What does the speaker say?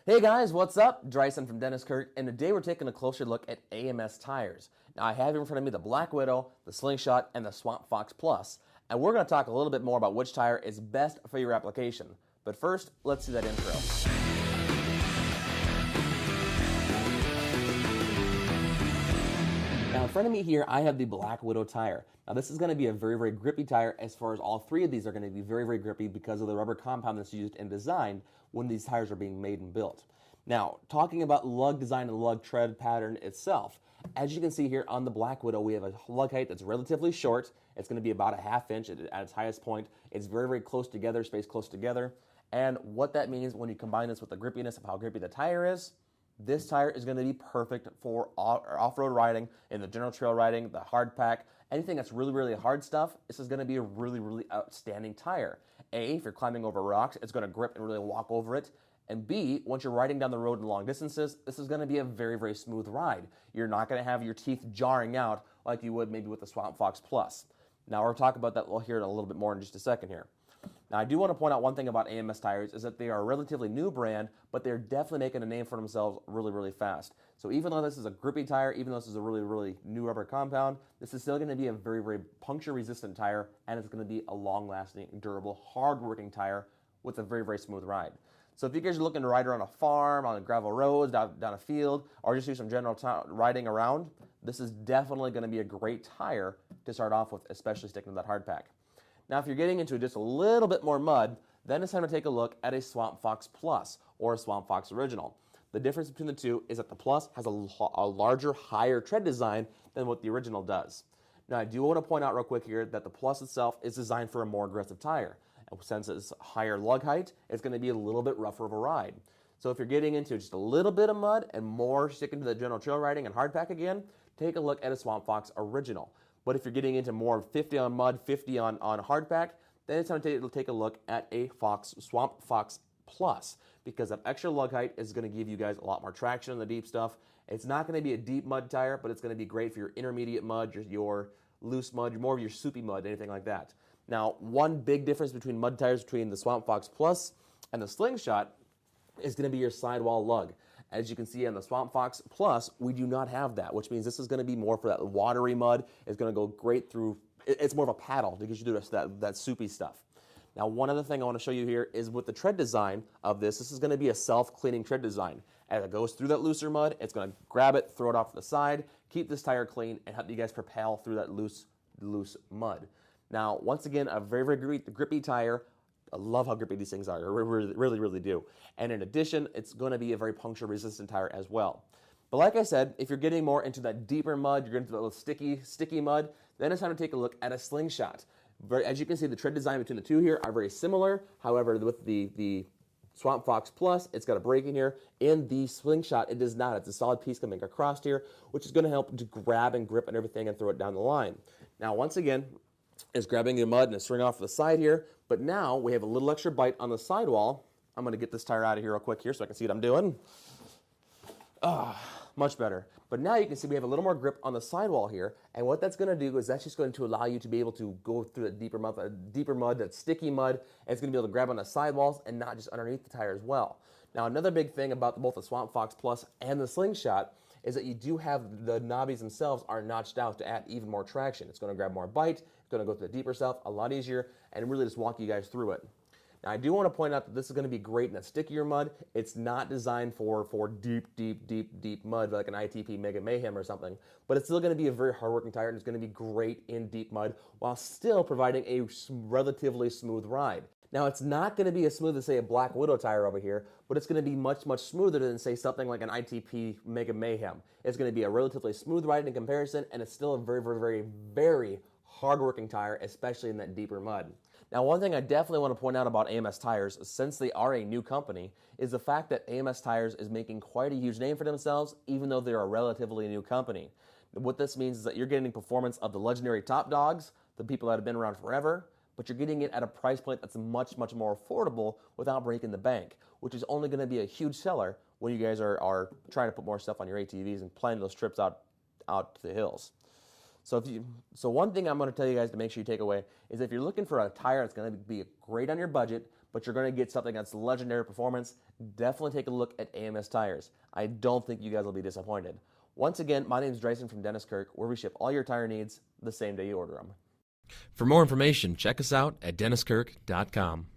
Hey guys, what's up? Dryson from Dennis Kirk, and today we're taking a closer look at AMS tires. Now I have here in front of me the Black Widow, the Slingshot, and the Swamp Fox Plus, and we're going to talk a little bit more about which tire is best for your application. But first, let's see that intro. Now in front of me here, I have the Black Widow tire. Now this is going to be a very grippy tire as far as all three of these are going to be very grippy because of the rubber compound that's used and designed when these tires are being made and built. Now, talking about lug design and lug tread pattern itself, as you can see here on the Black Widow, we have a lug height that's relatively short. It's going to be about a ½ inch at its highest point. It's very close together, spaced close together. And what that means when you combine this with the grippiness of how grippy the tire is, this tire is going to be perfect for off-road riding, in the general trail riding, the hard pack, anything that's really hard stuff. This is going to be a really outstanding tire. A, if you're climbing over rocks, it's going to grip and really walk over it. And B, once you're riding down the road in long distances, this is going to be a very smooth ride. You're not going to have your teeth jarring out like you would maybe with the Swamp Fox Plus. Now we'll talk about that. We'll hear it a little bit more in just a second here. Now I do want to point out one thing about AMS tires is that they are a relatively new brand, but they're definitely making a name for themselves really fast. So even though this is a grippy tire, even though this is a really new rubber compound, this is still going to be a very puncture resistant tire, and it's going to be a long-lasting, durable, hard-working tire with a very smooth ride. So if you guys are looking to ride around a farm, on a gravel roads, down a field, or just do some general riding around, this is definitely going to be a great tire to start off with, especially sticking to that hard pack. Now if you're getting into just a little bit more mud, then it's time to take a look at a Swamp Fox Plus or a Swamp Fox Original. The difference between the two is that the Plus has a larger, higher tread design than what the Original does. Now I do want to point out real quick here that the Plus itself is designed for a more aggressive tire. And since it's higher lug height, it's going to be a little bit rougher of a ride. So if you're getting into just a little bit of mud and more sticking to the general trail riding and hard pack again, take a look at a Swamp Fox Original. But if you're getting into more 50 on mud, 50 on hard pack, then it's time to take a look at a Swamp Fox Plus, because that extra lug height is going to give you guys a lot more traction in the deep stuff. It's not going to be a deep mud tire, but it's going to be great for your intermediate mud, your loose mud, more of your soupy mud, anything like that. Now, one big difference between mud tires between the Swamp Fox Plus and the Slingshot is going to be your sidewall lug. As you can see on the Swamp Fox Plus, we do not have that, which means this is going to be more for that watery mud. It's going to go great through, it's more of a paddle to get you through that soupy stuff. Now, one other thing I want to show you here is with the tread design of this is going to be a self-cleaning tread design. As it goes through that looser mud, it's going to grab it, throw it off to the side, keep this tire clean, and help you guys propel through that loose mud. Now, once again, a very grippy tire. I love how grippy these things are. I really do. And in addition, it's going to be a very puncture-resistant tire as well. But like I said, if you're getting more into that deeper mud, you're getting into that sticky mud, then it's time to take a look at a Slingshot. As you can see, the tread design between the two here are very similar. However, with the Swamp Fox Plus, it's got a brake in here. In the Slingshot, it does not. It's a solid piece coming across here, which is going to help to grab and grip and everything and throw it down the line. Now, once again, it's grabbing the mud and it's swinging off to the side here, but now we have a little extra bite on the sidewall. I'm going to get this tire out of here real quick here so I can see what I'm doing. Much better. But now you can see we have a little more grip on the sidewall here, and what that's going to do is that's just going to allow you to be able to go through that deeper mud, that sticky mud, and it's going to be able to grab on the sidewalls and not just underneath the tire as well. Now another big thing about both the Swamp Fox Plus and the Slingshot is that you do have the knobbies themselves are notched out to add even more traction. It's going to grab more bite, it's going to go to the deeper stuff a lot easier, and really just walk you guys through it. Now I do want to point out that this is going to be great in that stickier mud. It's not designed for deep mud like an ITP Mega Mayhem or something, but it's still going to be a very hard-working tire, and it's going to be great in deep mud while still providing a relatively smooth ride. Now, it's not going to be as smooth as, say, a Black Widow tire over here, but it's going to be much smoother than, say, something like an ITP Mega Mayhem. It's going to be a relatively smooth ride in comparison, and it's still a very hard-working tire, especially in that deeper mud. Now, one thing I definitely want to point out about AMS tires, since they are a new company, is the fact that AMS tires is making quite a huge name for themselves, even though they're a relatively new company. What this means is that you're getting performance of the legendary top dogs, the people that have been around forever, but you're getting it at a price point that's much more affordable without breaking the bank, which is only going to be a huge seller when you guys are trying to put more stuff on your ATVs and planning those trips out to the hills. So one thing I'm going to tell you guys to make sure you take away is if you're looking for a tire that's going to be great on your budget, but you're going to get something that's legendary performance, definitely take a look at AMS tires. I don't think you guys will be disappointed. Once again, my name is Dryson from Dennis Kirk, where we ship all your tire needs the same day you order them. For more information, check us out at DennisKirk.com.